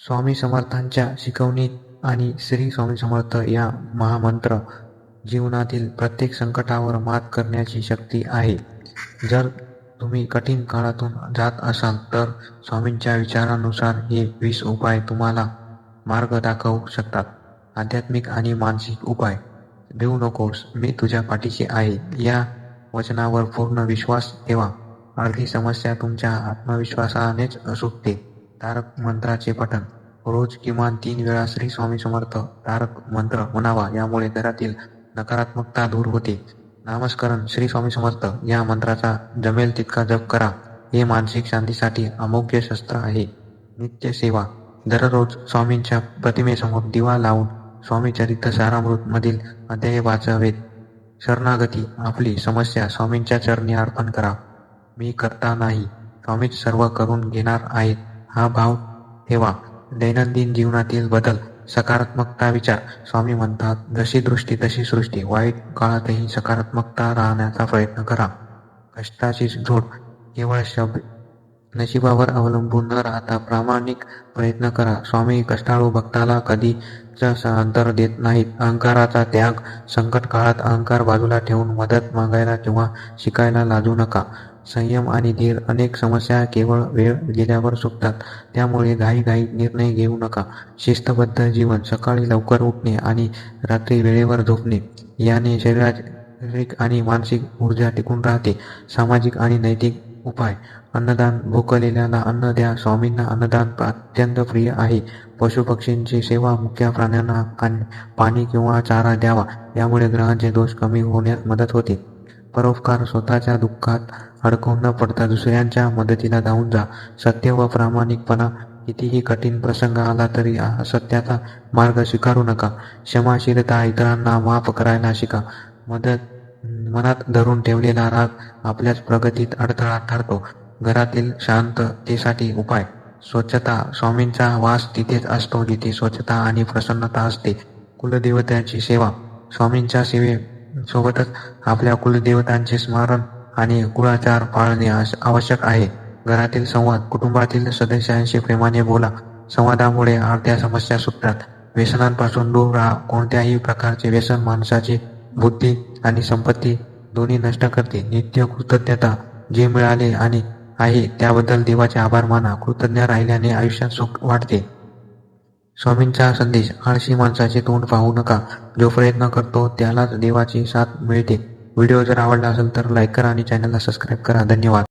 स्वामी समर्थांच्या शिकवणीत आणि श्री स्वामी समर्थ या महामंत्र जीवनातील प्रत्येक संकटावर मात करण्याची शक्ती आहे. जर तुम्ही कठीण काळातून जात असाल तर स्वामींच्या विचारानुसार हे 20 उपाय तुम्हाला मार्ग दाखवू शकतात. आध्यात्मिक आणि मानसिक उपाय. भिवू नकोस, मी तुझ्या पाठीशी आहे. या वचनावर पूर्ण विश्वास ठेवा. अर्धी समस्या तुमच्या आत्मविश्वासानेच सुटते. तारक मंत्राचे पठण. रोज किमान 3 वेळा श्री स्वामी समर्थ तारक मंत्र म्हणावा. यामुळे घरातील नकारात्मकता दूर होते. नामस्मरण. श्री स्वामी समर्थ या मंत्राचा जमेल तितका जप करा. हे मानसिक शांतीसाठी अमोघ शस्त्र आहे. नित्य सेवा. दररोज स्वामींच्या प्रतिमेसमोर दिवा लावून स्वामी चरित्र सारामृत मधील अध्याय वाचावेत. शरणागती. आपली समस्या स्वामींच्या चरणी अर्पण करा. मी करता नाही, स्वामीच सर्व करून घेणार आहेत हा भाव ठेवा. दैनंदिन जीवनातील बदल. सकारात्मकता विचार. स्वामी म्हणतात, जशी दृष्टी तशी सृष्टी. वाईट काळातही सकारात्मकता राहण्याचा प्रयत्न करा. कष्टाची झोड. केवळ नशिबावर अवलंबून न राहता प्रामाणिक प्रयत्न करा. स्वामी कष्टाळू भक्ताला कधीच अंतर देत नाहीत. अहंकाराचा त्याग. संकट काळात अहंकार बाजूला ठेवून मदत मागायला किंवा शिकायला लाजू नका. संयम आणि धीर. अनेक समस्या केवळ वेळ गेल्यावर सुटतात, त्यामुळे घाईघाई निर्णय घेऊ नका. शिस्तबद्ध जीवन. सकाळी लवकर उठणे आणि रात्री वेळेवर झोपणे याने शारीरिक आणि मानसिक ऊर्जा टिकून राहते. सामाजिक आणि नैतिक उपाय. अन्नदान. भुकेलेल्याला अन्न द्या. स्वामींना अन्नदान अत्यंत प्रिय आहे. पशुपक्षींची सेवा. मुक्या प्राण्यांना पाणी किंवा चारा द्यावा. यामुळे ग्रहांचे दोष कमी होण्यास मदत होते. परोपकार. स्वतःच्या दुःखात अडकून न पडता दुसऱ्यांच्या मदतीला धावून जा. सत्य व प्रामाणिकपणा. कितीही कठीण प्रसंग आला तरी सत्याचा मार्ग स्वीकारू नका. क्षमाशीलता. इतरांना माफ करायला शिका. मनात धरून ठेवलेला राग आपल्याच प्रगतीत अडथळा ठरतो. घरातील शांततेसाठी उपाय. स्वच्छता. स्वामींचा वास तिथेच असतो जिथे स्वच्छता आणि प्रसन्नता असते. कुलदेवतांची सेवा. स्वामींच्या सेवेसोबतच आपल्या कुलदेवतांचे स्मरण आणि कुळाचार पाळणे आवश्यक आहे. घरातील संवाद. कुटुंबातील सदस्यांशी प्रेमाने बोला. संवादामुळे अर्ध्या समस्या सुटतात. व्यसनांपासून दूर राहा. कोणत्याही प्रकारचे व्यसन माणसाची बुद्धी आणि संपत्ती दोन्ही नष्ट करते. नित्य कृतज्ञता. जे मिळाले आणि आहे त्याबद्दल देवाचे आभार माना. कृतज्ञ राहिल्याने आयुष्यात सुख वाढते. स्वामींचा संदेश. आळशी माणसाचे तोंड पाहू नका. जो प्रयत्न करतो त्यालाच देवाची साथ मिळते. व्हिडिओ जर आवडला असेल तर लाईक करा आणि चॅनलला सबस्क्राईब करा. धन्यवाद.